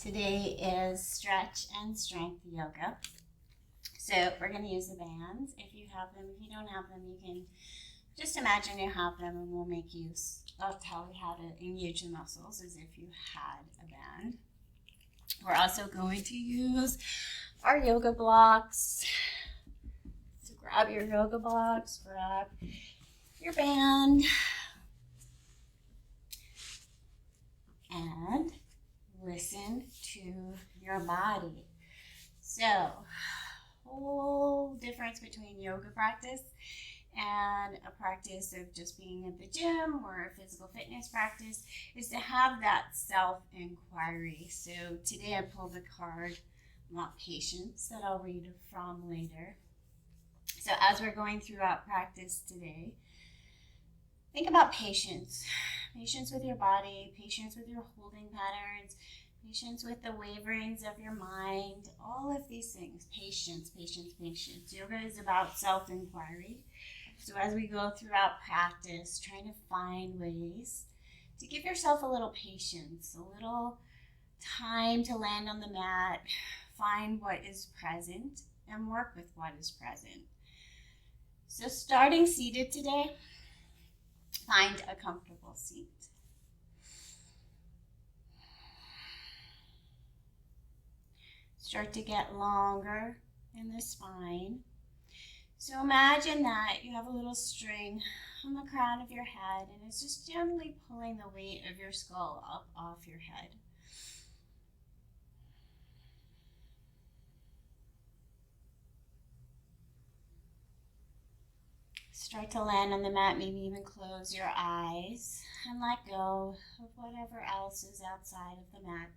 Today is stretch and strength yoga. So we're going to use the bands if you have them. If you don't have them, you can just imagine you have them and we'll make use. I'll tell you how to engage the muscles as if you had a band. We're also going to use our yoga blocks. So grab your yoga blocks, grab your band, and listen to your body. So, whole difference between yoga practice and a practice of just being at the gym or a physical fitness practice is to have that self-inquiry. So today I pulled a card about patience that I'll read from later. So as we're going throughout practice today, think about patience. Patience with your body, patience with your holding patterns, patience with the waverings of your mind, all of these things. Patience, patience, patience. Yoga is about self-inquiry. So as we go throughout practice, trying to find ways to give yourself a little patience, a little time to land on the mat, find what is present, and work with what is present. So starting seated today, find a comfortable seat. Start to get longer in the spine. So imagine that you have a little string on the crown of your head and it's just gently pulling the weight of your skull up off your head. Start to land on the mat, maybe even close your eyes and let go of whatever else is outside of the mat.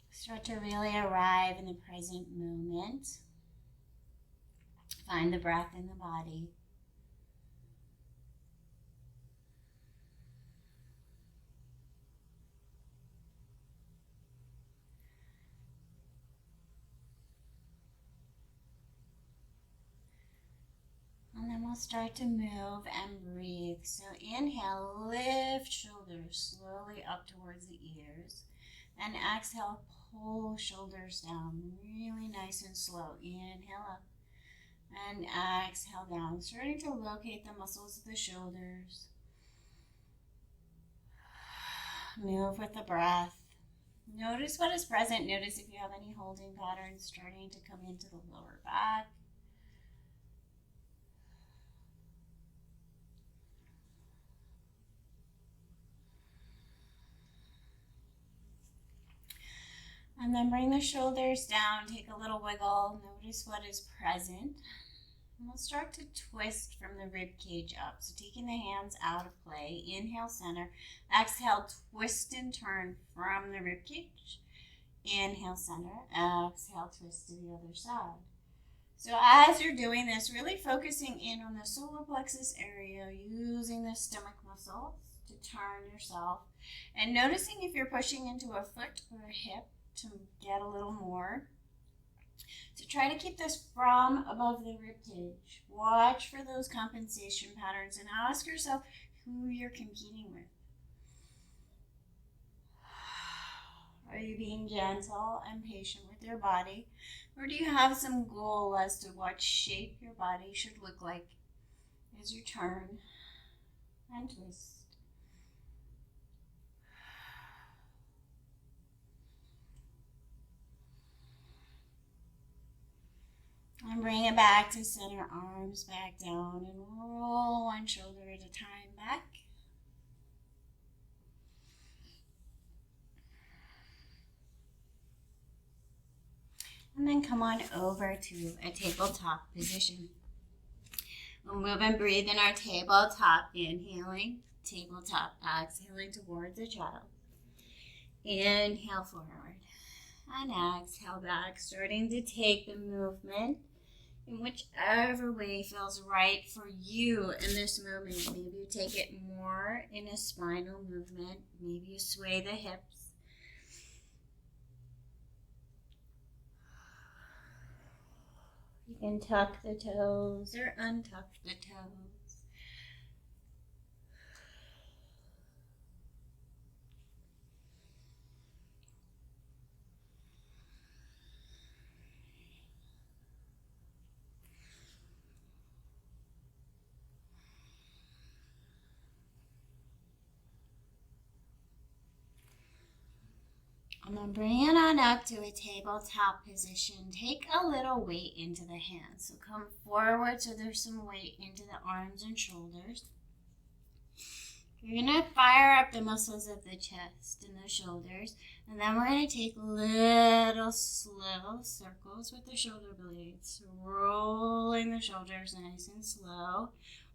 Start to really arrive in the present moment. Find the breath in the body. And then we'll start to move and breathe. So inhale, lift shoulders slowly up towards the ears. And exhale, pull shoulders down, really nice and slow. Inhale up and exhale down, starting to locate the muscles of the shoulders. Move with the breath. Notice what is present. Notice if you have any holding patterns starting to come into the lower back. And then bring the shoulders down, take a little wiggle, notice what is present. And we'll start to twist from the rib cage up. So taking the hands out of play, inhale center, exhale, twist and turn from the rib cage. Inhale center, exhale, twist to the other side. So as you're doing this, really focusing in on the solar plexus area, using the stomach muscles to turn yourself, and noticing if you're pushing into a foot or a hip, to get a little more. So try to keep this from above the rib cage. Watch for those compensation patterns and ask yourself who you're competing with. Are you being gentle and patient with your body? Or do you have some goal as to what shape your body should look like as you turn and twist? And bring it back to center, arms back down, and roll one shoulder at a time back. And then come on over to a tabletop position. We'll move and breathe in our tabletop, inhaling, tabletop, exhaling towards a child. Inhale forward, and exhale back, starting to take the movement in whichever way feels right for you in this moment. Maybe you take it more in a spinal movement. Maybe you sway the hips. You can tuck the toes or untuck the toes. And then bring it on up to a tabletop position. Take a little weight into the hands. So come forward so there's some weight into the arms and shoulders. You're going to fire up the muscles of the chest and the shoulders. And then we're going to take little slow circles with the shoulder blades. Rolling the shoulders nice and slow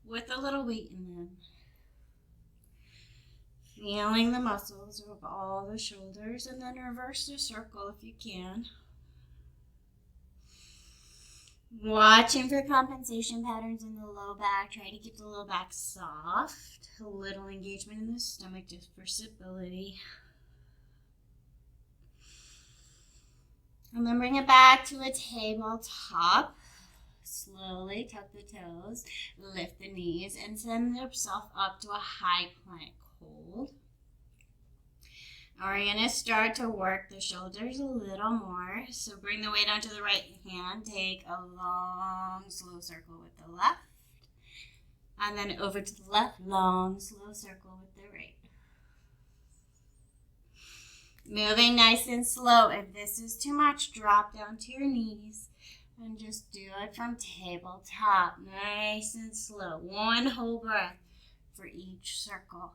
with a little weight in them. Feeling the muscles of all the shoulders, and then reverse the circle if you can. Watching for compensation patterns in the low back. Try to keep the low back soft. A little engagement in the stomach just for stability. And then bring it back to a tabletop. Slowly tuck the toes, lift the knees, and send yourself up to a high plank. Hold. Now we're going to start to work the shoulders a little more. So bring the weight onto the right hand. Take a long, slow circle with the left. And then over to the left, long, slow circle with the right. Moving nice and slow. If this is too much, drop down to your knees. And just do it from tabletop. Nice and slow. One whole breath for each circle.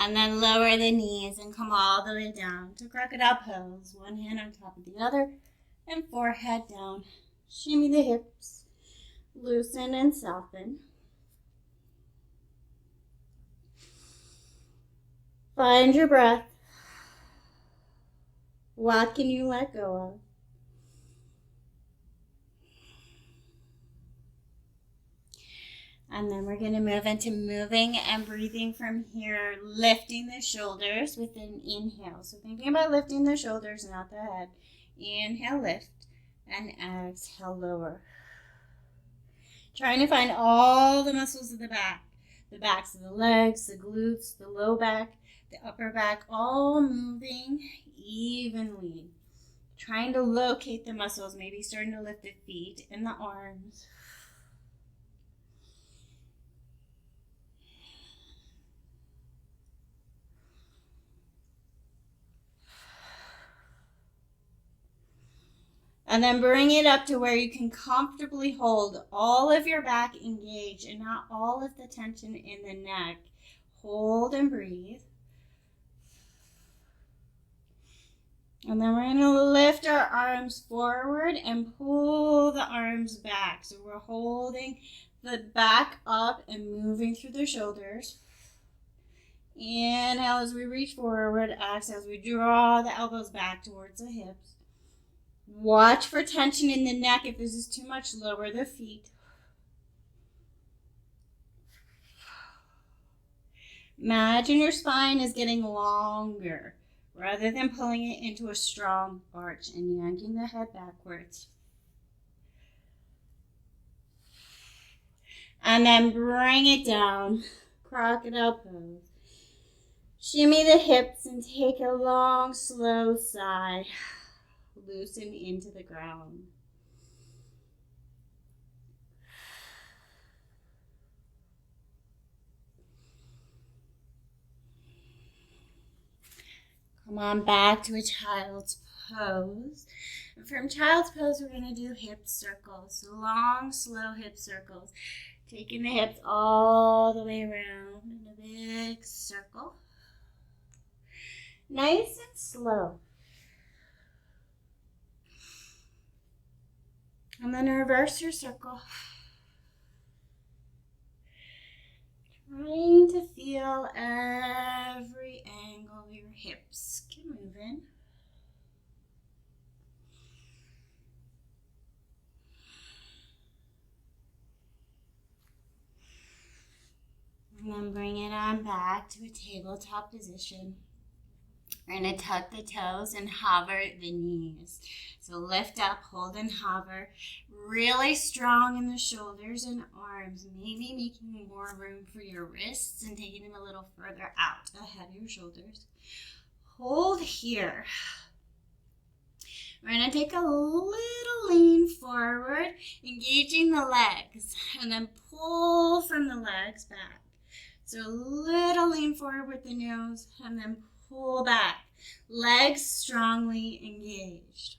And then lower the knees and come all the way down to crocodile pose. One hand on top of the other and forehead down. Shimmy the hips. Loosen and soften. Find your breath. What can you let go of? And then we're going to move into moving and breathing from here, lifting the shoulders with an inhale. So thinking about lifting the shoulders, not the head. Inhale, lift, and exhale, lower. Trying to find all the muscles of the backs of the legs, the glutes, the low back, the upper back, all moving evenly. Trying to locate the muscles, maybe starting to lift the feet and the arms. And then bring it up to where you can comfortably hold all of your back engaged and not all of the tension in the neck. Hold and breathe. And then we're going to lift our arms forward and pull the arms back. So we're holding the back up and moving through the shoulders. Inhale as we reach forward. Exhale as we draw the elbows back towards the hips. Watch for tension in the neck. If this is too much, lower the feet. Imagine your spine is getting longer rather than pulling it into a strong arch and yanking the head backwards. And then bring it down. Crocodile pose. Shimmy the hips and take a long, slow sigh. Loosen into the ground. Come on back to a child's pose. And from child's pose, we're going to do hip circles. So long, slow hip circles. Taking the hips all the way around in a big circle. Nice and slow. And then reverse your circle. Trying to feel every angle of your hips. Keep moving. And then bring it on back to a tabletop position. We're going to tuck the toes and hover the knees. So lift up, hold and hover. Really strong in the shoulders and arms. Maybe making more room for your wrists and taking them a little further out ahead of your shoulders. Hold here. We're going to take a little lean forward, engaging the legs, and then pull from the legs back. So a little lean forward with the nose, and then pull back. Legs strongly engaged.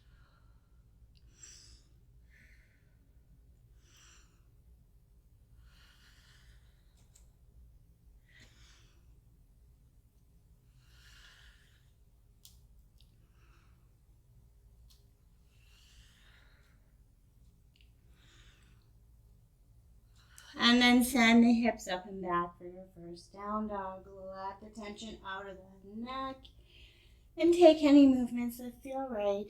And then send the hips up and back for your first down dog. Let the tension out of the neck. And take any movements that feel right.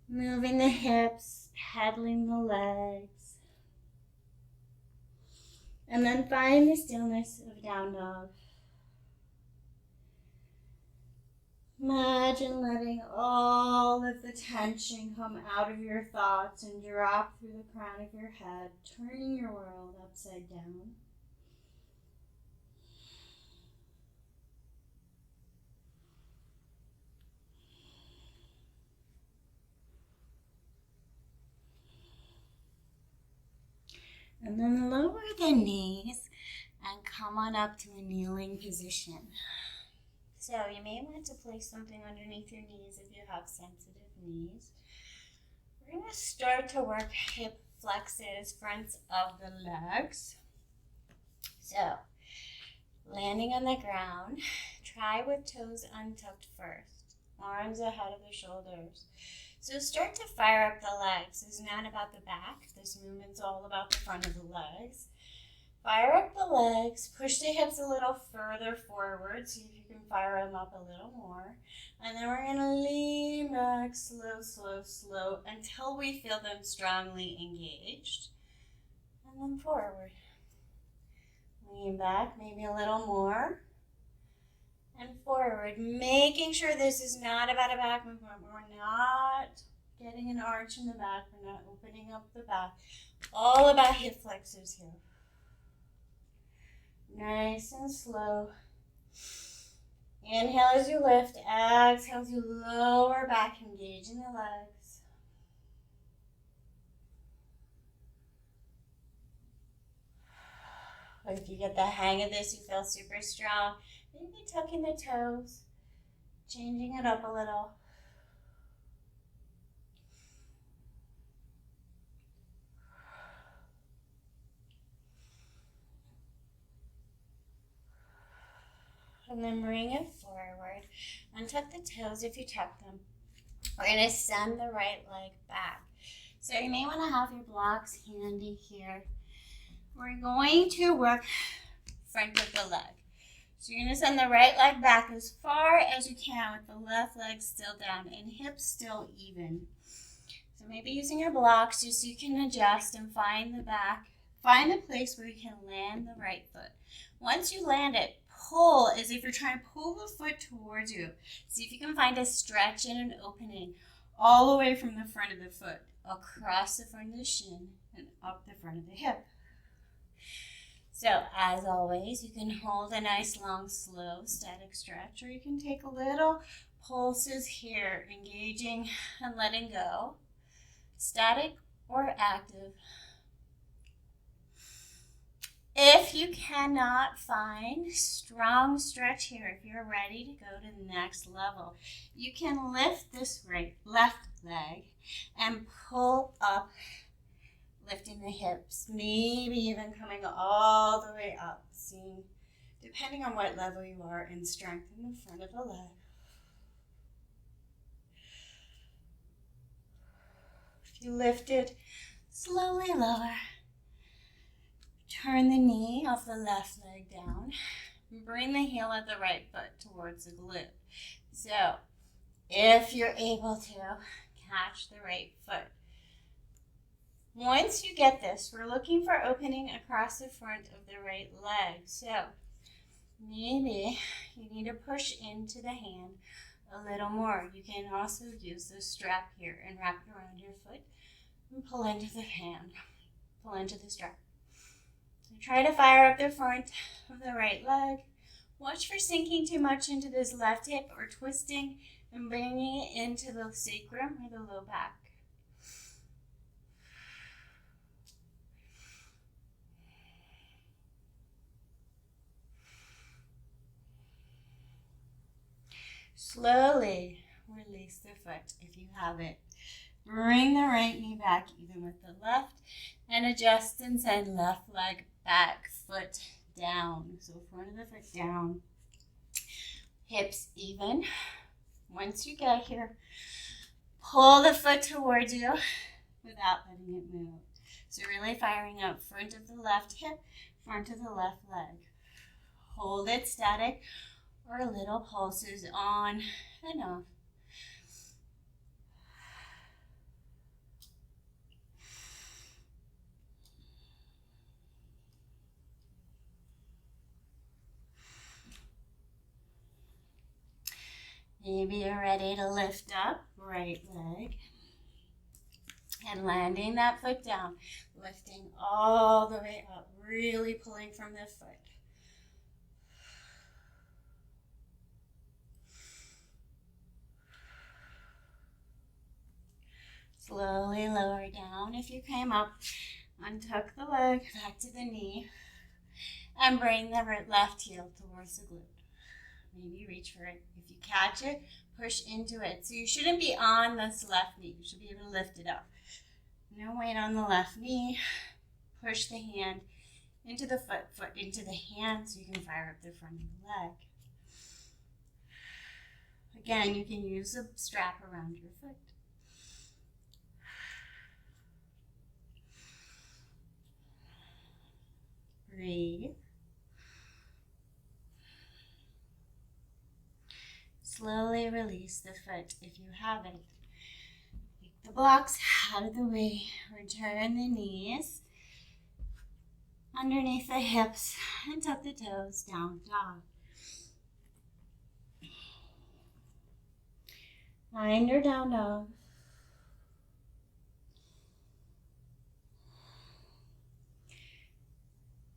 Moving the hips, pedaling the legs. And then find the stillness of down dog. Imagine letting all of the tension come out of your thoughts and drop through the crown of your head, turning your world upside down. And then lower the knees and come on up to a kneeling position. So you may want to place something underneath your knees if you have sensitive knees. We're going to start to work hip flexes, fronts of the legs. So landing on the ground, try with toes untucked first, arms ahead of the shoulders. So start to fire up the legs. This is not about the back. This movement's all about the front of the legs. Fire up the legs, push the hips a little further forward, see if you can fire them up a little more. And then we're going to lean back slow, slow, slow until we feel them strongly engaged. And then forward. Lean back, maybe a little more. And forward, making sure this is not about a back movement. We're not getting an arch in the back. We're not opening up the back. All about hip flexors here. Nice and slow. Inhale as you lift. Exhale as you lower back, engaging the legs. If you get the hang of this, you feel super strong. Maybe tucking the toes, changing it up a little. And then bring it forward. Untuck the toes if you tuck them. We're going to send the right leg back. So you may want to have your blocks handy here. We're going to work front of the leg. So you're going to send the right leg back as far as you can with the left leg still down and hips still even. So maybe using your blocks just so you can adjust and find the back. Find the place where you can land the right foot. Once you land it, pull as if you're trying to pull the foot towards you. See if you can find a stretch and an opening all the way from the front of the foot, across the front of the shin, and up the front of the hip. So, as always, you can hold a nice, long, slow, static stretch, or you can take a little pulses here, engaging and letting go, static or active. If you cannot find strong stretch here, if you're ready to go to the next level, you can lift this left leg and pull up, lifting the hips, maybe even coming all the way up, seeing, depending on what level you are in strength in the front of the leg. If you lift it, slowly lower. Turn the knee of the left leg down. Bring the heel of the right foot towards the glute. So, if you're able to, catch the right foot. Once you get this, we're looking for opening across the front of the right leg. So maybe you need to push into the hand a little more. You can also use the strap here and wrap it around your foot and pull into the hand, pull into the strap. So try to fire up the front of the right leg. Watch for sinking too much into this left hip or twisting and bringing it into the sacrum or the low back. Slowly release the foot if you have it. Bring the right knee back even with the left and adjust and send left leg back, foot down. So front of the foot down, hips even. Once you get here, pull the foot towards you without letting it move. So really firing up front of the left hip, front of the left leg. Hold it static or little pulses on and off. Maybe you're ready to lift up, right leg, and landing that foot down, lifting all the way up, really pulling from the foot. Slowly lower down if you came up, untuck the leg back to the knee, and bring the left heel towards the glute. Maybe reach for it. If you catch it, push into it. So you shouldn't be on this left knee. You should be able to lift it up. No weight on the left knee. Push the hand into the foot into the hand so you can fire up the front of the leg. Again, you can use a strap around your foot. Breathe. Slowly release the foot if you have it. Take the blocks out of the way. Return the knees underneath the hips and tuck the toes, down dog. Find your down dog.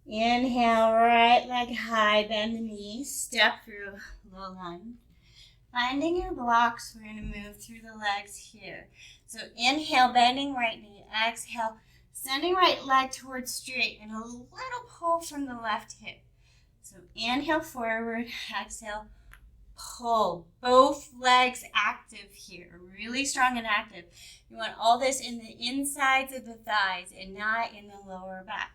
Inhale, right leg high, bend the knees, step through low lunge. Finding your blocks, we're going to move through the legs here. So inhale, bending right knee. Exhale, sending right leg towards straight and a little pull from the left hip. So inhale forward, exhale, pull. Both legs active here, really strong and active. You want all this in the insides of the thighs and not in the lower back.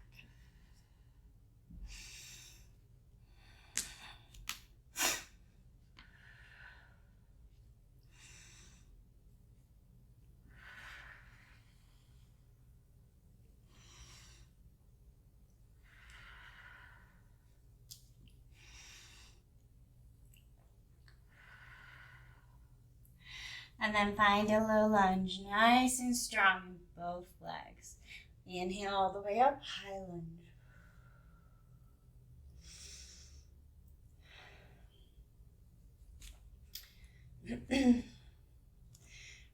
And then find a low lunge, nice and strong in both legs. Inhale all the way up, high lunge.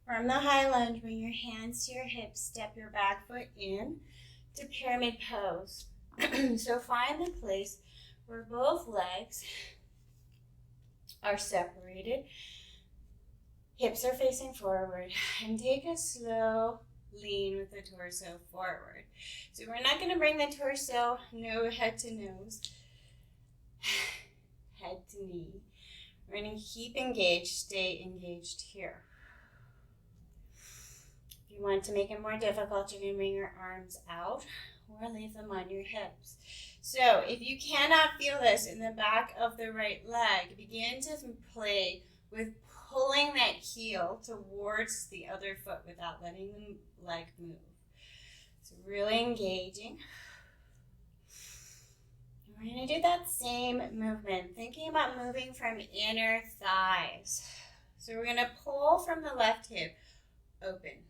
From the high lunge, bring your hands to your hips, step your back foot in to pyramid pose. So find the place where both legs are separated. Hips are facing forward, and take a slow lean with the torso forward. So we're not going to bring the torso head to nose, head to knee. We're going to keep engaged, stay engaged here. If you want to make it more difficult, you're going to bring your arms out or leave them on your hips. So if you cannot feel this in the back of the right leg, begin to play with pulling that heel towards the other foot without letting the leg move. So really engaging. We're going to do that same movement, thinking about moving from inner thighs. So we're going to pull from the left hip, open.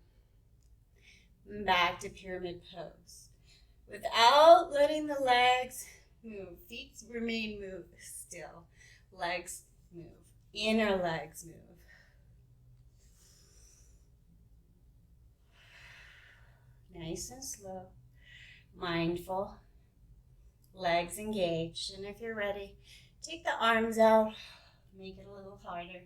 Back to pyramid pose. Without letting the legs move. Feet remain moved still. Legs move. Inner legs move. Nice and slow. Mindful. Legs engaged. And if you're ready, take the arms out. Make it a little harder.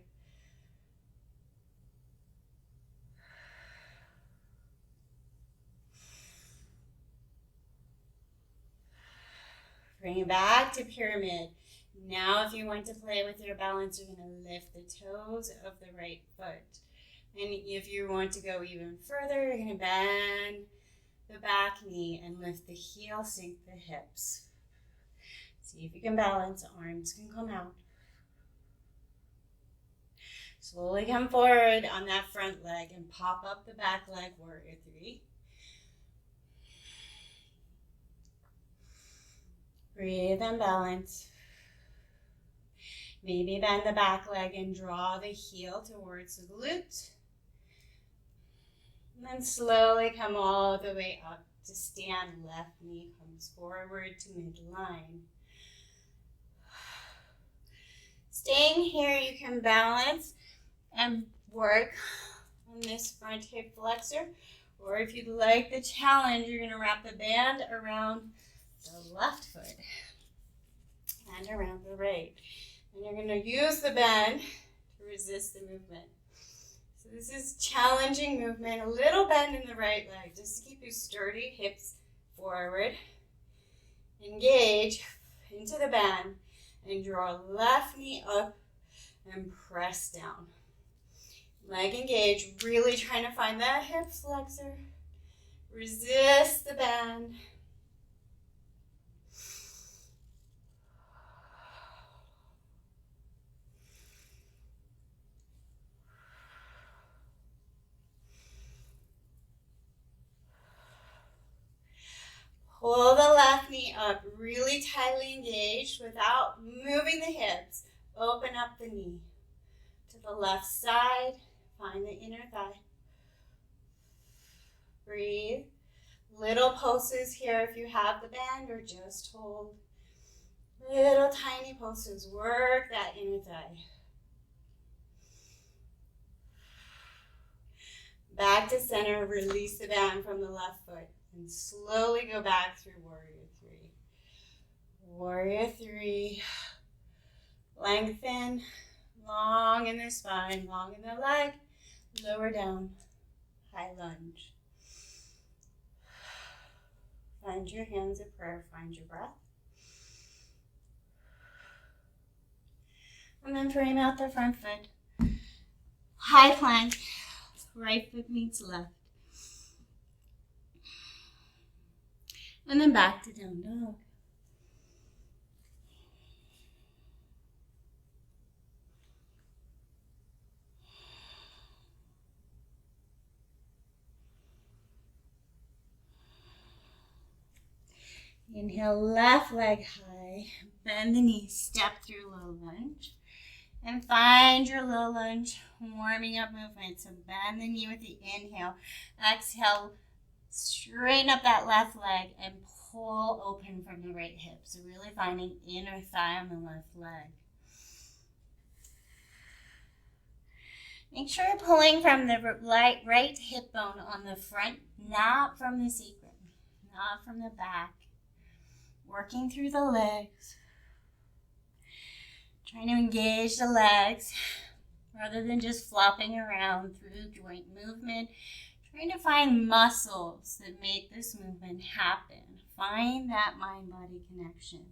Bring it back to pyramid. Now if you want to play with your balance, you're going to lift the toes of the right foot. And if you want to go even further, you're going to bend the back knee and lift the heel, sink the hips. See if you can balance. Arms can come out. Slowly come forward on that front leg and pop up the back leg, warrior three. Breathe and balance. Maybe bend the back leg and draw the heel towards the glute. And then slowly come all the way up to stand. Left knee comes forward to midline. Staying here, you can balance and work on this front hip flexor. Or if you'd like the challenge, you're going to wrap the band around the left foot and around the right. And you're going to use the bend to resist the movement. So this is challenging movement. A little bend in the right leg just to keep you sturdy, hips forward. Engage into the bend and draw left knee up and press down. Leg engage, really trying to find that hip flexor. Resist the bend. Pull the left knee up, really tightly engaged without moving the hips. Open up the knee to the left side. Find the inner thigh. Breathe. Little pulses here if you have the bend, or just hold. Little tiny pulses. Work that inner thigh. Back to center. Release the band from the left foot. And slowly go back through warrior three. Warrior three. Lengthen. Long in the spine, long in the leg. Lower down. High lunge. Find your hands of prayer. Find your breath. And then frame out the front foot. High plank. Right foot meets left. And then back to down dog. Inhale, left leg high. Bend the knees, step through low lunge. And find your low lunge warming up movement. So bend the knee with the inhale. Exhale. Straighten up that left leg and pull open from the right hip. So really finding inner thigh on the left leg. Make sure you're pulling from the right hip bone on the front, not from the sacrum, not from the back. Working through the legs. Trying to engage the legs rather than just flopping around through joint movement. Trying to find muscles that make this movement happen. Find that mind-body connection.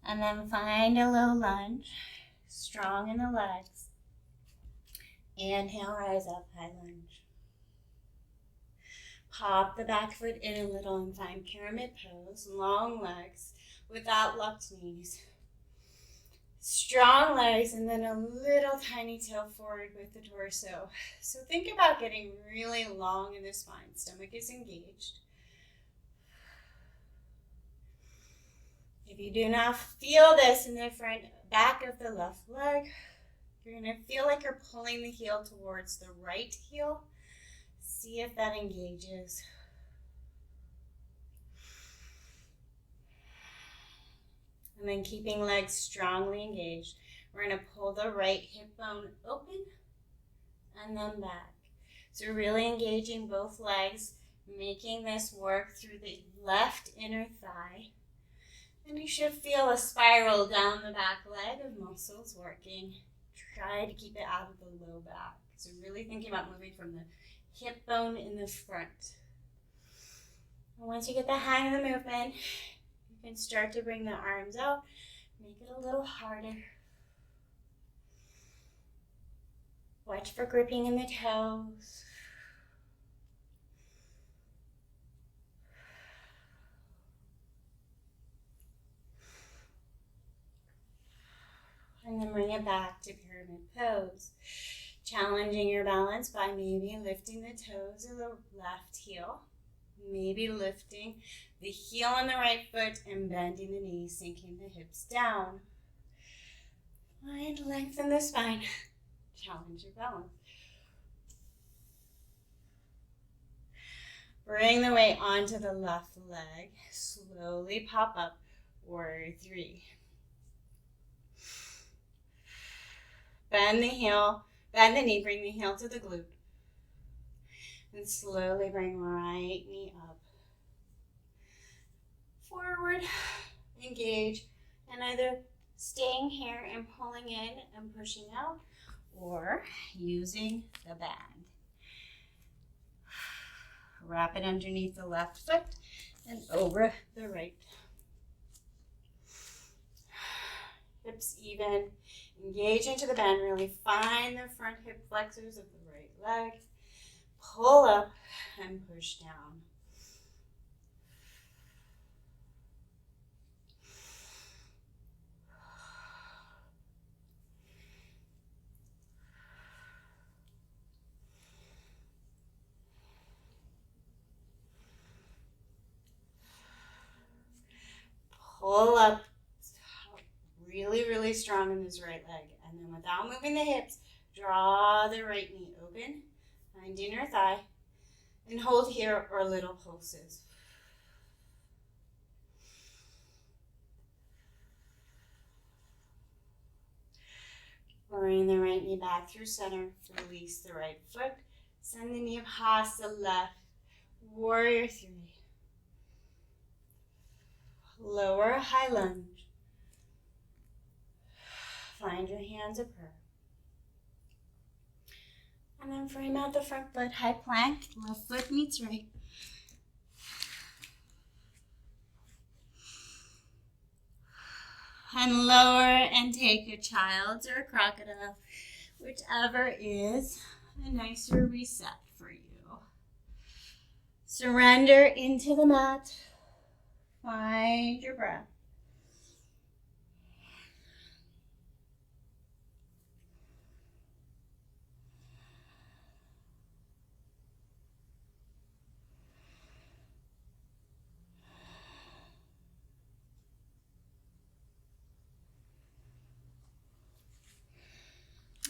And then find a low lunge. Strong in the legs. Inhale, rise up, high lunge. Pop the back foot in a little and find pyramid pose, long legs without locked knees. Strong legs and then a little tiny tilt forward with the torso. So think about getting really long in the spine. Stomach is engaged. If you do not feel this in the front back of the left leg, you're going to feel like you're pulling the heel towards the right heel. See if that engages. And then keeping legs strongly engaged, we're going to pull the right hip bone open and then back. So really engaging both legs, making this work through the left inner thigh. And you should feel a spiral down the back leg of muscles working. Try to keep it out of the low back. So really thinking about moving from the hip bone in the front. And once you get the hang of the movement, you can start to bring the arms out. Make it a little harder. Watch for gripping in the toes. And then bring it back to pyramid pose. Challenging your balance by maybe lifting the toes of the left heel. Maybe lifting the heel on the right foot and bending the knees, sinking the hips down. And lengthen the spine. Challenge your balance. Bring the weight onto the left leg. Slowly pop up. Warrior 3. Bend the heel, bend the knee, bring the heel to the glute. And slowly bring right knee up. Forward, engage, and either staying here and pulling in and pushing out, or using the band. Wrap it underneath the left foot and over the right. Hips even. Engage into the bend. Really find the front hip flexors of the right leg. Pull up and push down. Pull up. Really, really strong in this right leg. And then without moving the hips, draw the right knee open. Find inner thigh. And hold here or little pulses. Bring the right knee back through center. Release the right foot. Send the knee past the left. Warrior 3. Lower high lunge. Find your hands of prayer. And then frame out the front foot, high plank, left foot meets right. And lower and take a child's or a crocodile, whichever is a nicer reset for you. Surrender into the mat. Find your breath.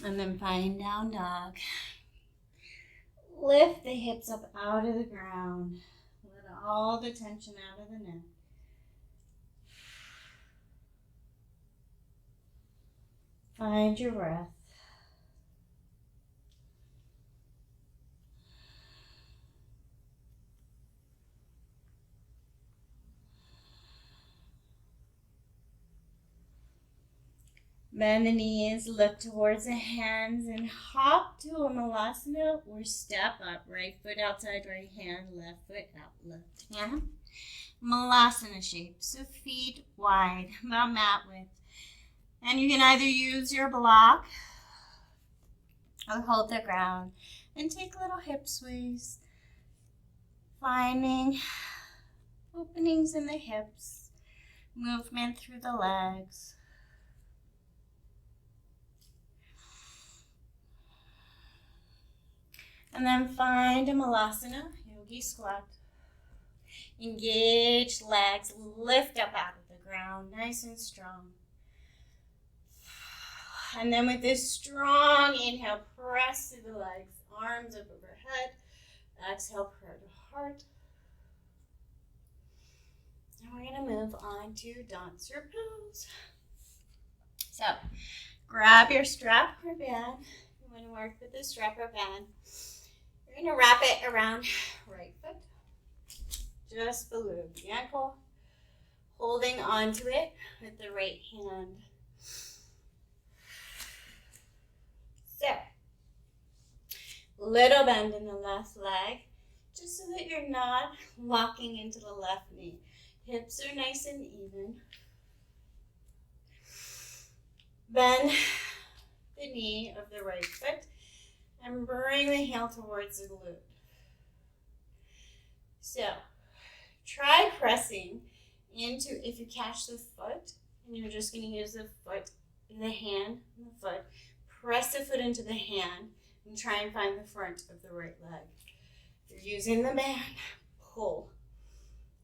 And then find down dog. Lift the hips up out of the ground. Let all the tension out of the neck. Find your breath. Bend the knees, look towards the hands, and hop to a malasana or step up. Right foot outside, right hand, left foot out, left hand. Malasana shape, so feet wide, about mat width. And you can either use your block or hold the ground and take little hip sways, finding openings in the hips, movement through the legs. And then find a malasana, yogi squat. Engage legs, lift up out of the ground, nice and strong. And then with this strong inhale, press through the legs, arms up overhead. Exhale, prayer to heart. And we're going to move on to dancer pose. So, grab your strap or band. You want to work with the strap or band. You're going to wrap it around right foot, just below the ankle, holding onto it with the right hand. So, little bend in the left leg, just so that you're not locking into the left knee. Hips are nice and even. Bend the knee of the right foot and bring the heel towards the glute. So, try pressing into, if you catch the foot, and you're just going to use the foot, the hand, and the foot, press the foot into the hand and try and find the front of the right leg. If you're using the band, pull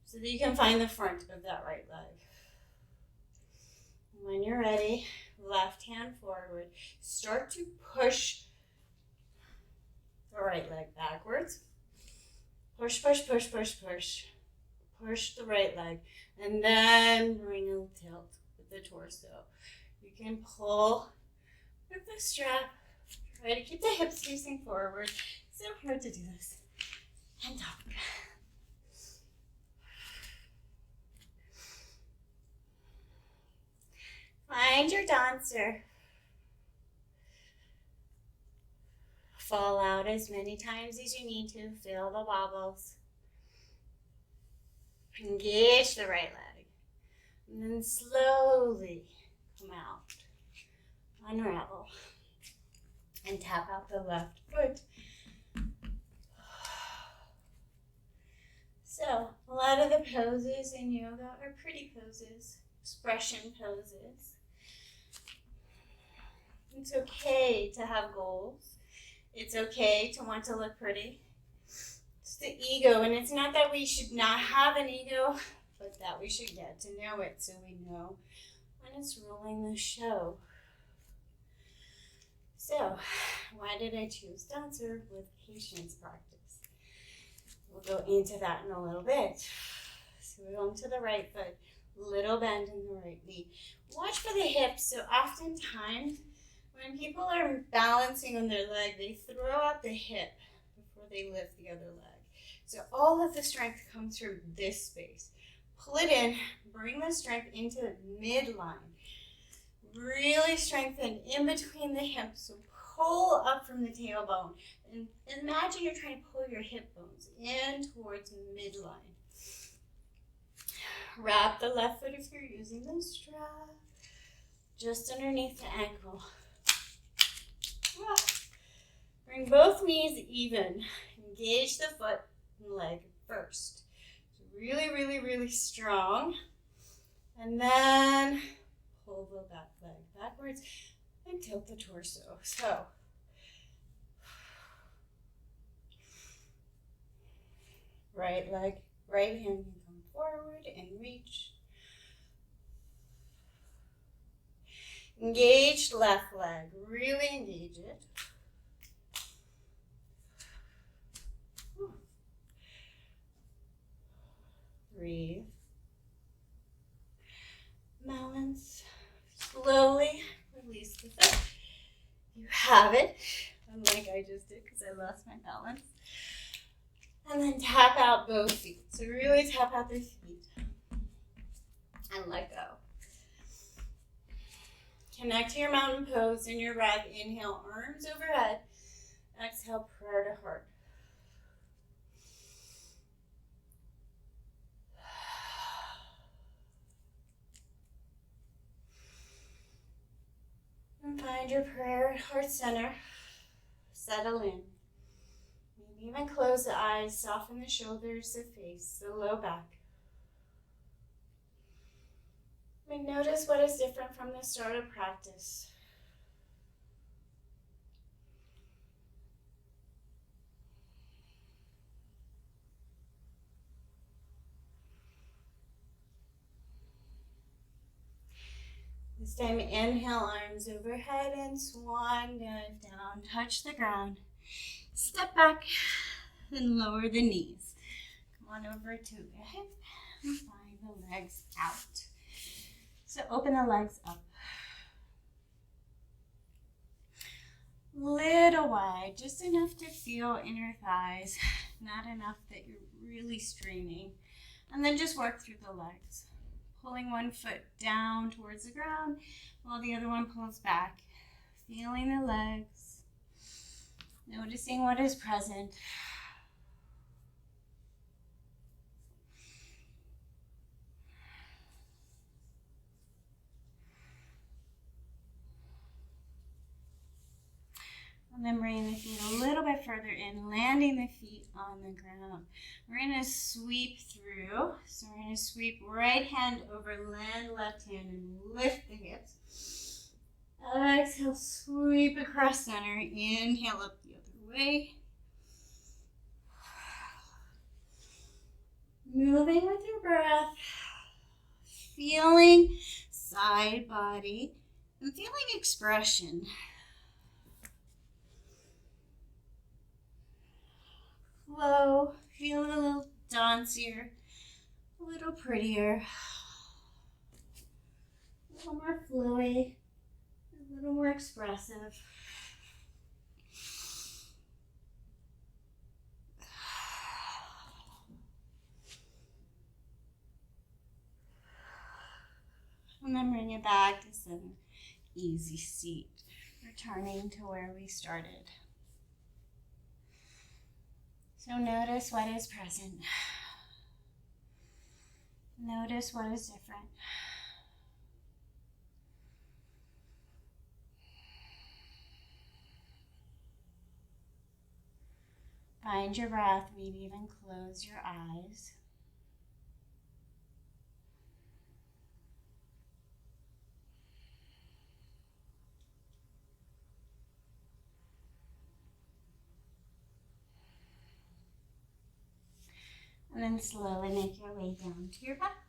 so that you can find the front of that right leg. When you're ready, left hand forward. Start to push the right leg backwards. Push, push, push, push, push. Push the right leg. And then bring a tilt with the torso. You can pull with the strap. Try to keep the hips facing forward. It's so hard to do this. And up. Find your dancer. Fall out as many times as you need to. Feel the wobbles. Engage the right leg. And then slowly come out. Unravel. And tap out the left foot. So, a lot of the poses in yoga are pretty poses, expression poses. It's okay to have goals. It's okay to want to look pretty. It's the ego, and it's not that we should not have an ego, but that we should get to know it so we know when it's ruling the show. So, why did I choose dancer with patience practice? We'll go into that in a little bit. So we're going to the right foot, little bend in the right knee. Watch for the hips. So oftentimes, when people are balancing on their leg, they throw out the hip before they lift the other leg. So all of the strength comes from this space. Pull it in, bring the strength into midline. Really strengthen in between the hips. So pull up from the tailbone. And imagine you're trying to pull your hip bones in towards midline. Wrap the left foot if you're using the strap just underneath the ankle. Bring both knees even. Engage the foot and leg first. Really, really, really strong. And then pull the back leg backwards and tilt the torso. So, right leg, right hand can come forward and reach. Engage left leg, really engage it. Breathe. Balance. Slowly release the foot. You have it, unlike I just did because I lost my balance. And then tap out both feet. So really tap out the feet and let go. Connect to your mountain pose in your breath. Inhale, arms overhead. Exhale, prayer to heart. And find your prayer heart center. Settle in. Maybe even close the eyes, soften the shoulders, the face, the low back. And notice what is different from the start of practice. This time, inhale, arms overhead and swan dive down. Touch the ground. Step back and lower the knees. Come on over to the hip and find the legs out. So open the legs up. Little wide, just enough to feel inner thighs, not enough that you're really straining. And then just work through the legs. Pulling one foot down towards the ground while the other one pulls back. Feeling the legs. Noticing what is present. And then bring the feet a little bit further in, landing the feet on the ground. We're going to sweep through. So we're going to sweep right hand over, land left hand, and lift the hips. Exhale, sweep across center. Inhale up the other way. Moving with your breath. Feeling side body and feeling expression. Flow, feel a little dancier, a little prettier, a little more flowy, a little more expressive. And then bring it back to some easy seat, returning to where we started. So notice what is present. Notice what is different. Find your breath, maybe even close your eyes. And then slowly make your way down to your back.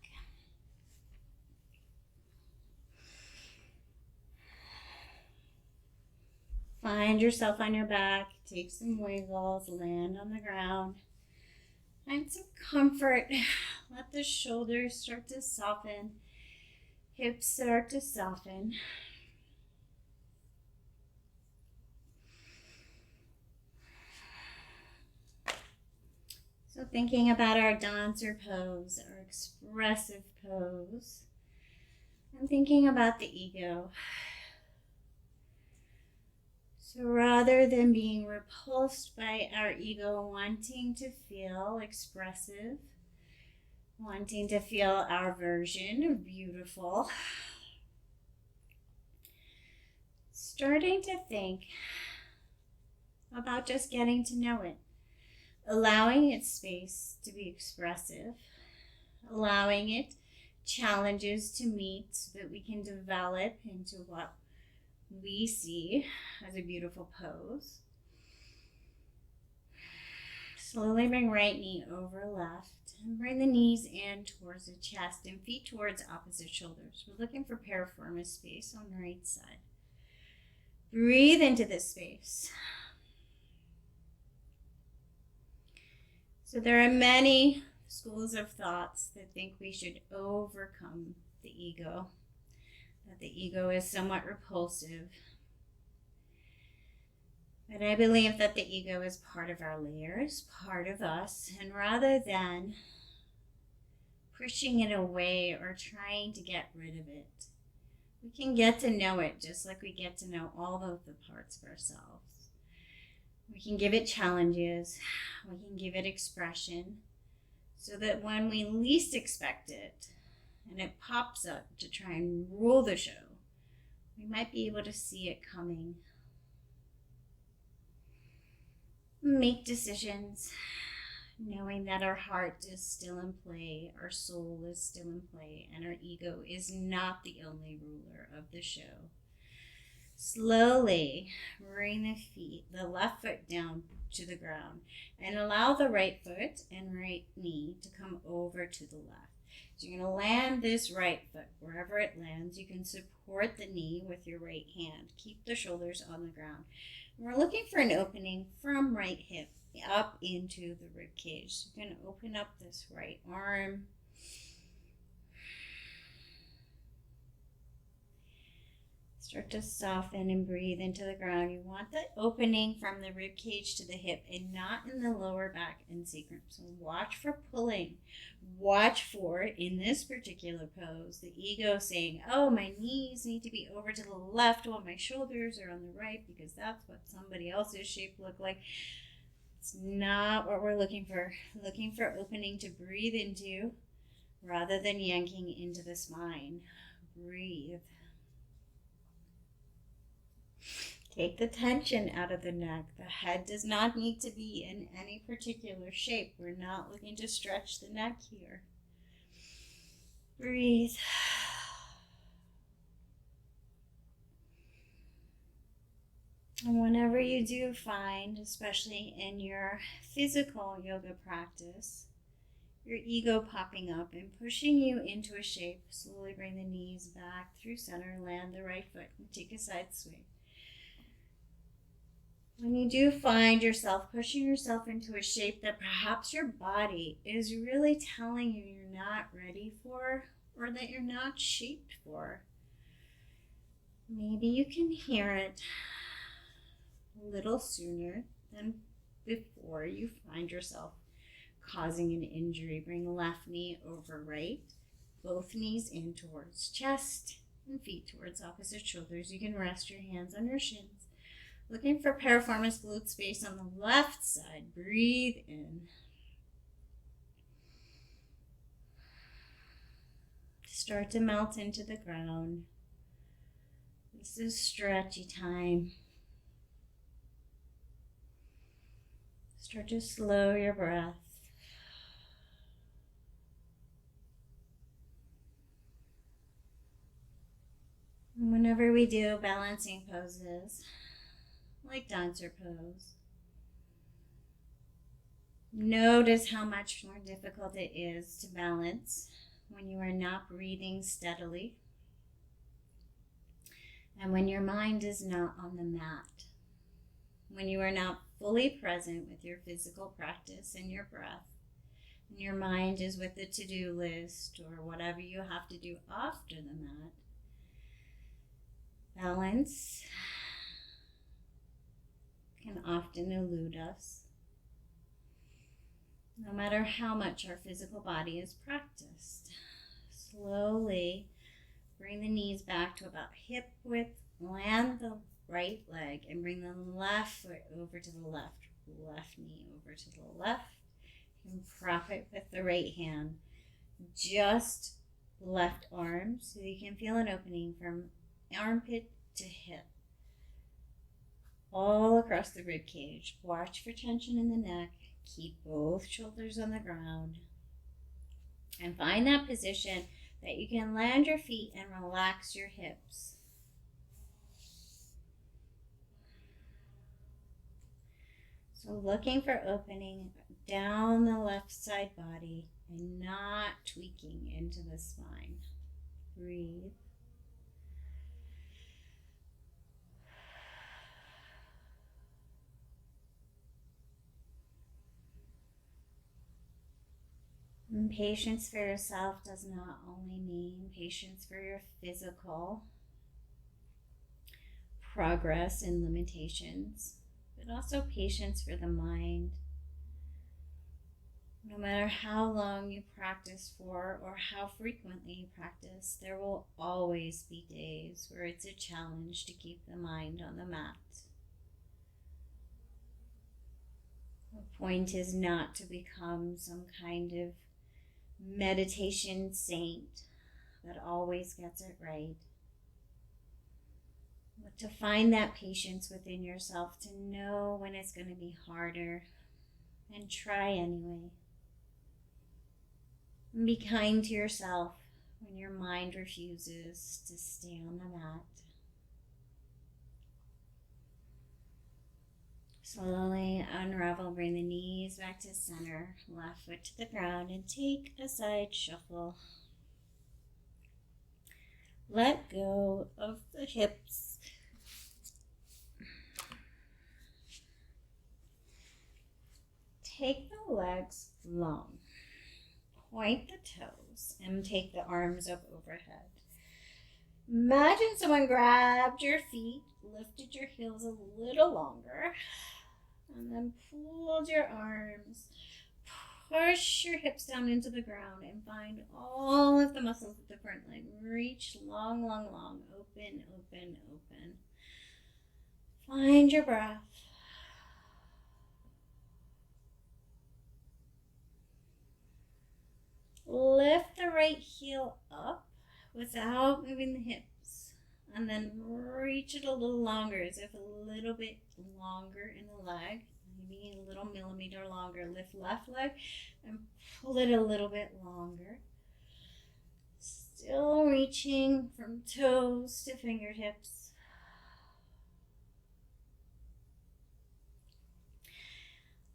Find yourself on your back, take some wiggles, land on the ground. Find some comfort. Let the shoulders start to soften, hips start to soften. So thinking about our dancer pose, our expressive pose, I'm thinking about the ego. So rather than being repulsed by our ego wanting to feel expressive, wanting to feel our version of beautiful, starting to think about just getting to know it. Allowing it space to be expressive, allowing it challenges to meet so that we can develop into what we see as a beautiful pose. Slowly bring right knee over left and bring the knees in towards the chest and feet towards opposite shoulders. We're looking for piriformis space on the right side. Breathe into this space. So there are many schools of thoughts that think we should overcome the ego, that the ego is somewhat repulsive. But I believe that the ego is part of our layers, part of us, and rather than pushing it away or trying to get rid of it, we can get to know it just like we get to know all of the parts of ourselves. We can give it challenges, we can give it expression, so that when we least expect it, and it pops up to try and rule the show, we might be able to see it coming. Make decisions, knowing that our heart is still in play, our soul is still in play, and our ego is not the only ruler of the show. Slowly bring the left foot down to the ground and allow the right foot and right knee to come over to the left. So you're going to land this right foot. Wherever it lands, you can support the knee with your right hand. Keep the shoulders on the ground. We're looking for an opening from right hip up into the rib cage. So you can open up this right arm. Start to soften and breathe into the ground. You want the opening from the rib cage to the hip and not in the lower back and sacrum. So watch for pulling. Watch for, in this particular pose, the ego saying, oh, my knees need to be over to the left while my shoulders are on the right because that's what somebody else's shape look like. It's not what we're looking for. Looking for opening to breathe into rather than yanking into the spine. Breathe. Take the tension out of the neck. The head does not need to be in any particular shape. We're not looking to stretch the neck here. Breathe. And whenever you do find, especially in your physical yoga practice, your ego popping up and pushing you into a shape, slowly bring the knees back through center, land the right foot, and take a side swing. When you do find yourself pushing yourself into a shape that perhaps your body is really telling you you're not ready for or that you're not shaped for, maybe you can hear it a little sooner than before you find yourself causing an injury. Bring left knee over right, both knees in towards chest and feet towards opposite shoulders. You can rest your hands on your shins. Looking for piriformis glute space on the left side. Breathe in. Start to melt into the ground. This is stretchy time. Start to slow your breath. And whenever we do balancing poses, like dancer pose, notice how much more difficult it is to balance when you are not breathing steadily and when your mind is not on the mat, when you are not fully present with your physical practice and your breath, and your mind is with the to-do list or whatever you have to do after the mat. Balance can often elude us, no matter how much our physical body is practiced. Slowly bring the knees back to about hip width, land the right leg, and bring the left foot over to the left, left knee over to the left. You can prop it with the right hand, just left arm, so you can feel an opening from armpit to hip, all across the rib cage. Watch for tension in the neck. Keep both shoulders on the ground. And find that position that you can land your feet and relax your hips. So looking for opening down the left side body and not tweaking into the spine. Breathe. And patience for yourself does not only mean patience for your physical progress and limitations, but also patience for the mind. No matter how long you practice for or how frequently you practice, there will always be days where it's a challenge to keep the mind on the mat. The point is not to become some kind of meditation saint that always gets it right, but to find that patience within yourself, to know when it's going to be harder and try anyway. And be kind to yourself when your mind refuses to stay on the mat. Slowly unravel, bring the knees back to center, left foot to the ground, and take a side shuffle. Let go of the hips. Take the legs long. Point the toes and take the arms up overhead. Imagine someone grabbed your feet, lifted your heels a little longer, and then pulled your arms. Push your hips down into the ground and find all of the muscles of the front leg. Reach long, long, long. Open, open, open. Find your breath. Lift the right heel up without moving the hips. And then reach it a little longer, as if a little bit longer in the leg. Maybe a little millimeter longer. Lift left leg and pull it a little bit longer. Still reaching from toes to fingertips.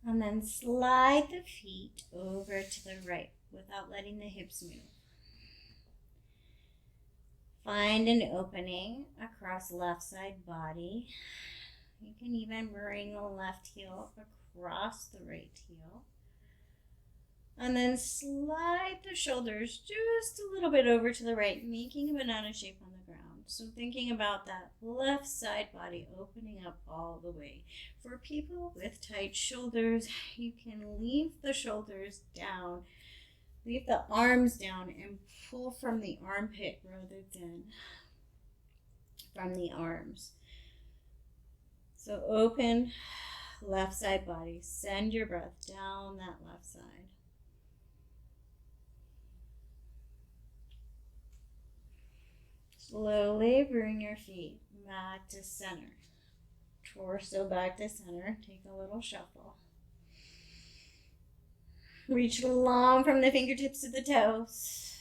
And then slide the feet over to the right without letting the hips move. Find an opening across left side body. You can even bring the left heel across the right heel. And then slide the shoulders just a little bit over to the right, making a banana shape on the ground. So thinking about that left side body opening up all the way. For people with tight shoulders, you can leave the shoulders down, leave the arms down, and pull from the armpit rather than from the arms. So open left side body. Send your breath down that left side. Slowly bring your feet back to center. Torso back to center. Take a little shuffle. Reach long from the fingertips to the toes.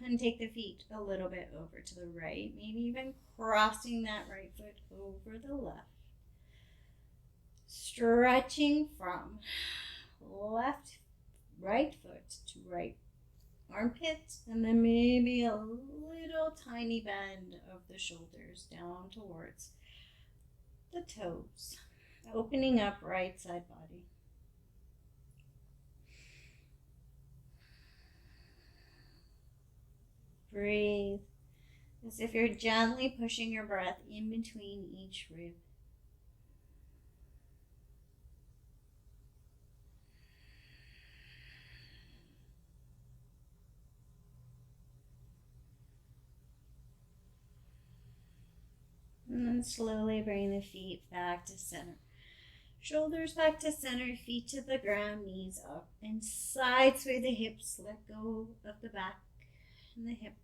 And take the feet a little bit over to the right. Maybe even crossing that right foot over the left. Stretching from right foot to right armpit, and then maybe a little tiny bend of the shoulders down towards the toes, opening up right side body. Breathe as if you're gently pushing your breath in between each rib. And then slowly bring the feet back to center. Shoulders back to center, feet to the ground, knees up, and side sway the hips. Let go of the back and the hips.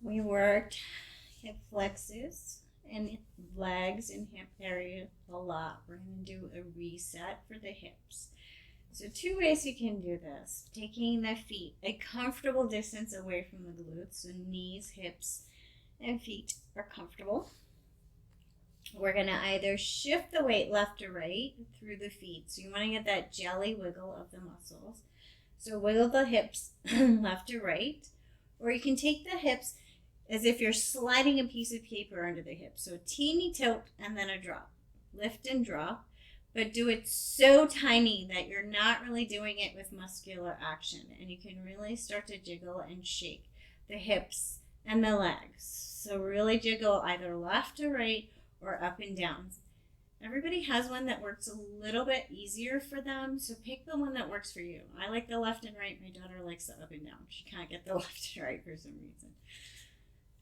We worked hip flexors and legs and hip area a lot. We're going to do a reset for the hips. So 2 ways you can do this. Taking the feet a comfortable distance away from the glutes, so knees, hips, and feet are comfortable. We're going to either shift the weight left or right through the feet. So you want to get that jelly wiggle of the muscles. So wiggle the hips left or right. Or you can take the hips as if you're sliding a piece of paper under the hips. So a teeny tilt and then a drop. Lift and drop. But do it so tiny that you're not really doing it with muscular action. And you can really start to jiggle and shake the hips and the legs. So really jiggle either left or right or up and down. Everybody has one that works a little bit easier for them, so pick the one that works for you. I like the left and right. My daughter likes the up and down. She can't get the left and right for some reason.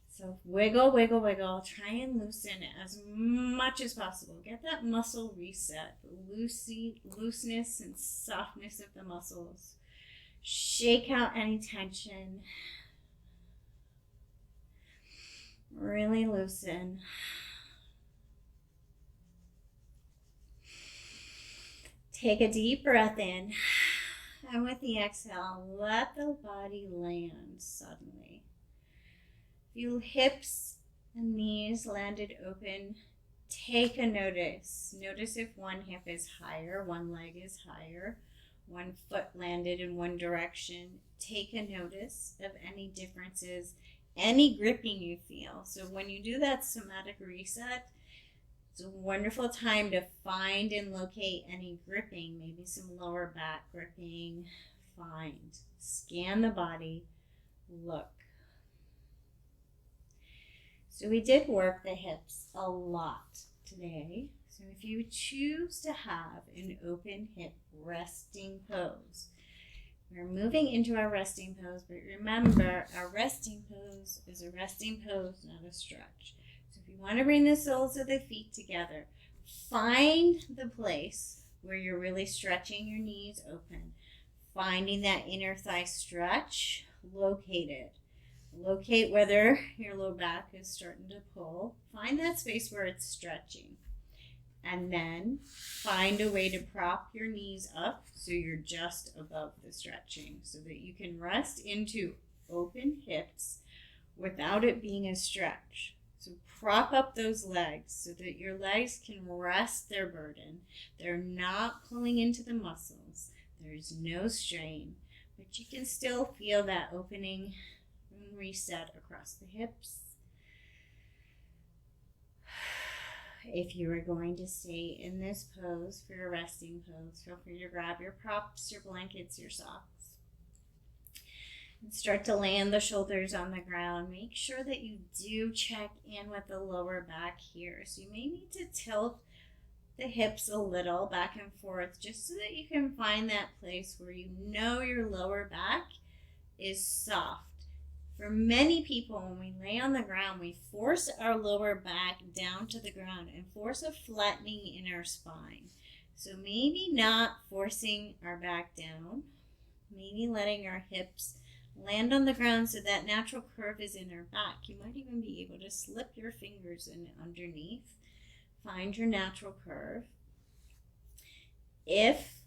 So wiggle, wiggle, wiggle. Try and loosen as much as possible. Get that muscle reset, looseness and softness of the muscles. Shake out any tension. Really loosen. Take a deep breath in. And with the exhale, let the body land suddenly. Feel hips and knees landed open. Take a notice. Notice if one hip is higher, one leg is higher, one foot landed in one direction. Take a notice of any differences, any gripping you feel. So when you do that somatic reset, it's a wonderful time to find and locate any gripping, maybe some lower back gripping. Find, scan the body, look. So we did work the hips a lot today. So if you choose to have an open hip resting pose, we're moving into our resting pose, but remember, our resting pose is a resting pose, not a stretch. So if you want to bring the soles of the feet together, find the place where you're really stretching your knees open, finding that inner thigh stretch, locate it. Locate whether your low back is starting to pull. Find that space where it's stretching. And then find a way to prop your knees up so you're just above the stretching so that you can rest into open hips without it being a stretch. So prop up those legs so that your legs can rest their burden. They're not pulling into the muscles. There's no strain, but you can still feel that opening and reset across the hips. If you are going to stay in this pose for your resting pose, feel free to grab your props, your blankets, your socks. And start to land the shoulders on the ground. Make sure that you do check in with the lower back here. So you may need to tilt the hips a little back and forth just so that you can find that place where you know your lower back is soft. For many people, when we lay on the ground, we force our lower back down to the ground and force a flattening in our spine. So maybe not forcing our back down, maybe letting our hips land on the ground so that natural curve is in our back. You might even be able to slip your fingers in underneath. Find your natural curve. If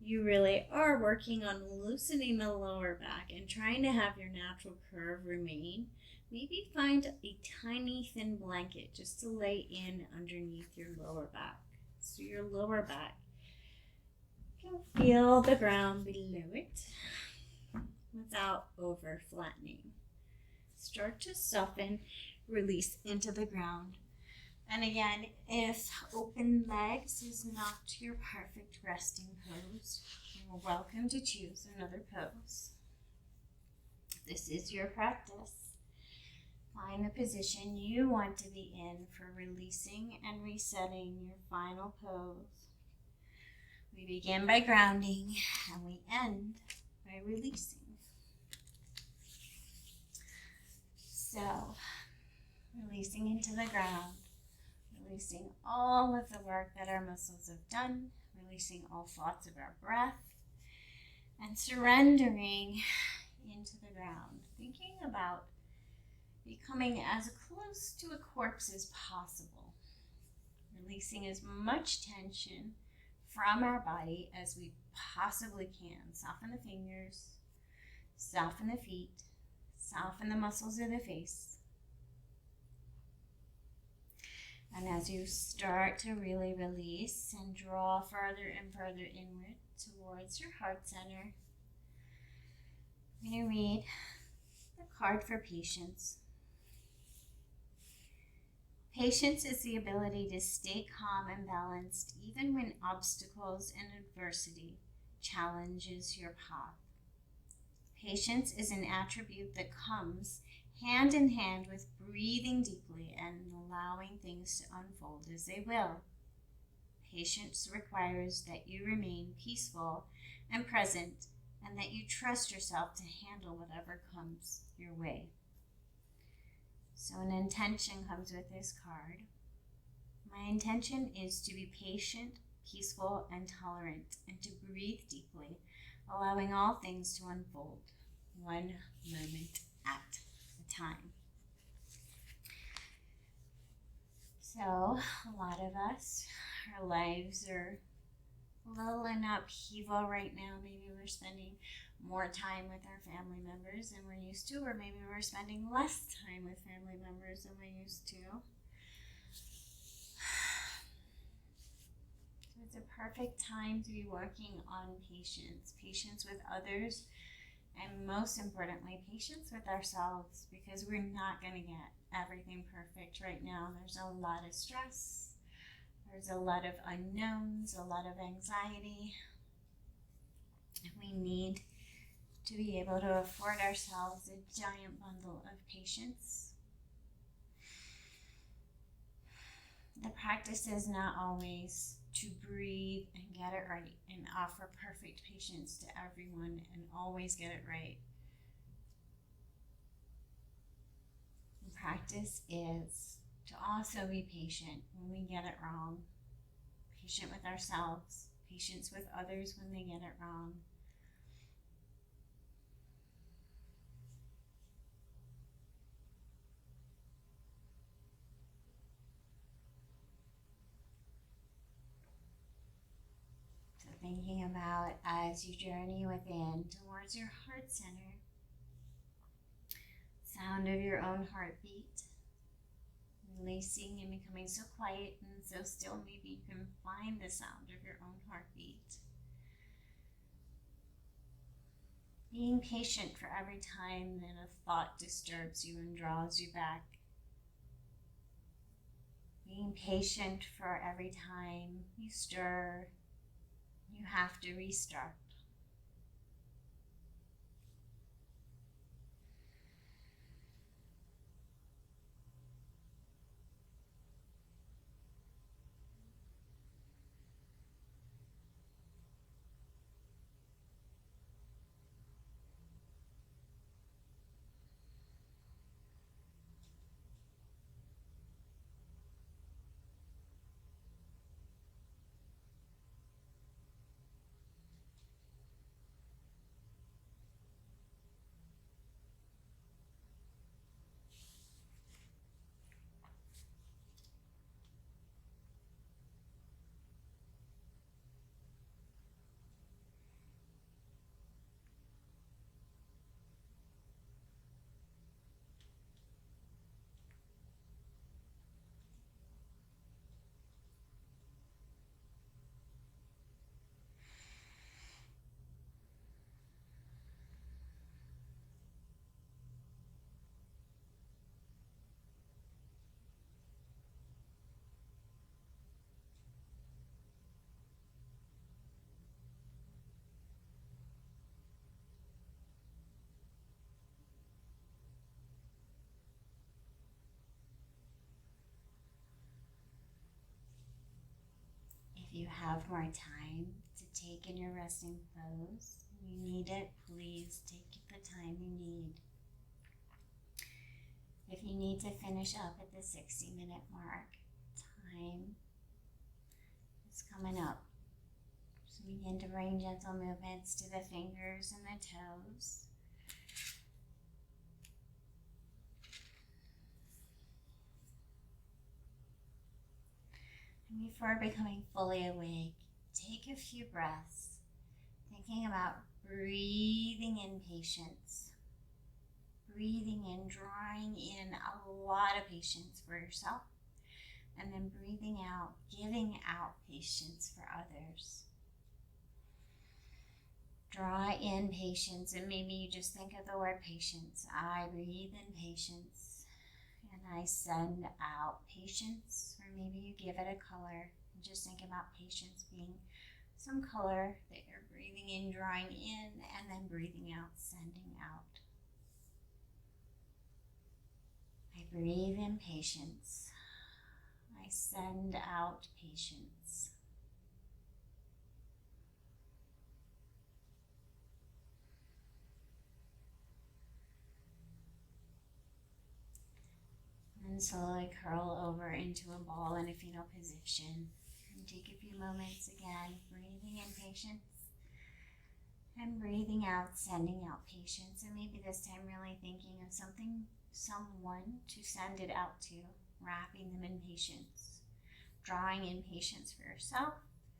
you really are working on loosening the lower back and trying to have your natural curve remain, maybe find a tiny thin blanket just to lay in underneath your lower back. So your lower back can feel the ground below it without over flattening. Start to soften, release into the ground. And again, if open legs is not your perfect resting pose, you're welcome to choose another pose. This is your practice. Find the position you want to be in for releasing and resetting your final pose. We begin by grounding and we end by releasing. So, releasing into the ground. Releasing all of the work that our muscles have done, releasing all thoughts of our breath, and surrendering into the ground, thinking about becoming as close to a corpse as possible, releasing as much tension from our body as we possibly can. Soften the fingers, soften the feet, soften the muscles of the face. And as you start to really release and draw further and further inward towards your heart center, I'm going to read the card for patience. Patience is the ability to stay calm and balanced even when obstacles and adversity challenges your path. Patience is an attribute that comes hand in hand with breathing deeply and allowing things to unfold as they will. Patience requires that you remain peaceful and present and that you trust yourself to handle whatever comes your way. So an intention comes with this card. My intention is to be patient, peaceful, and tolerant, and to breathe deeply, allowing all things to unfold one moment at a time. So, a lot of us, our lives are a little in upheaval right now. Maybe we're spending more time with our family members than we're used to, or maybe we're spending less time with family members than we're used to. So it's a perfect time to be working on patience with others, and most importantly, patience with ourselves, because we're not going to get everything perfect right now. There's a lot of stress. There's a lot of unknowns, a lot of anxiety. And we need to be able to afford ourselves a giant bundle of patience. The practice is not always to breathe and get it right and offer perfect patience to everyone and always get it right. The practice is to also be patient when we get it wrong, patient with ourselves, patience with others when they get it wrong. So thinking about as you journey within towards your heart center, sound of your own heartbeat, releasing and becoming so quiet and so still, maybe you can find the sound of your own heartbeat. Being patient for every time that a thought disturbs you and draws you back. Being patient for every time you stir, you have to restart. If you have more time to take in your resting pose, you need it, please take the time you need. If you need to finish up at the 60-minute mark, time is coming up. So begin to bring gentle movements to the fingers and the toes. And before becoming fully awake, take a few breaths, thinking about breathing in patience. Breathing in, drawing in a lot of patience for yourself, and then breathing out, giving out patience for others. Draw in patience, and maybe you just think of the word patience. I breathe in patience, and I send out patience, or maybe you give it a color, and just think about patience being some color that you're breathing in, drawing in, and then breathing out, sending out. I breathe in patience. I send out patience. And slowly curl over into a ball in a fetal position. And take a few moments again, breathing in patience and breathing out, sending out patience. And maybe this time really thinking of something, someone to send it out to, wrapping them in patience, drawing in patience for yourself,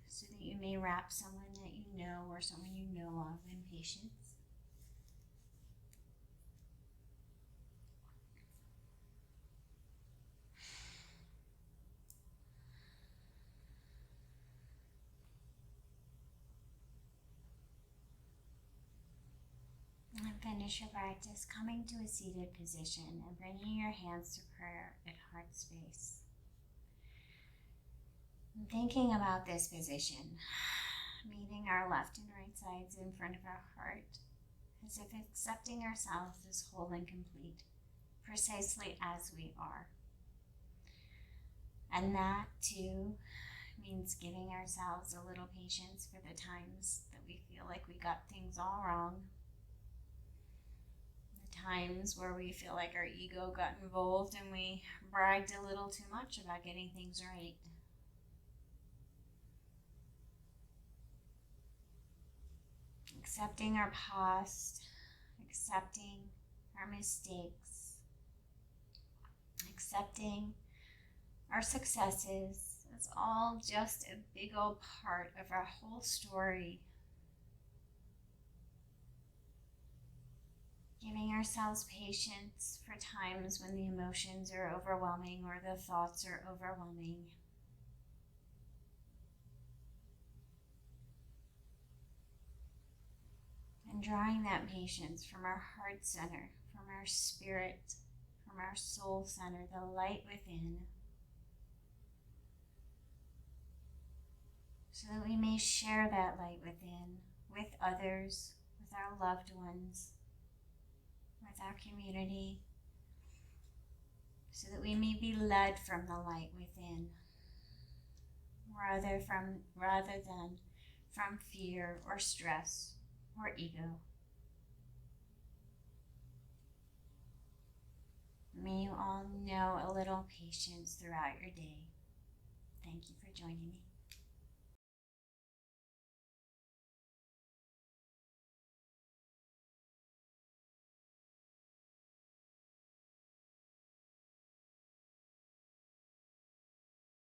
so that you may wrap someone that you know or someone you know of in patience. And finish your practice coming to a seated position and bringing your hands to prayer at heart space. And thinking about this position, meeting our left and right sides in front of our heart, as if accepting ourselves as whole and complete, precisely as we are. And that too means giving ourselves a little patience for the times that we feel like we got things all wrong. The times where we feel like our ego got involved and we bragged a little too much about getting things right. Accepting our past, accepting our mistakes, accepting our successes. It's all just a big old part of our whole story. Giving ourselves patience for times when the emotions are overwhelming or the thoughts are overwhelming. And drawing that patience from our heart center, from our spirit, from our soul center, the light within, so that we may share that light within with others, with our loved ones, with our community, so that we may be led from the light within, rather than from fear or stress or ego. May you all know a little patience throughout your day. Thank you for joining me.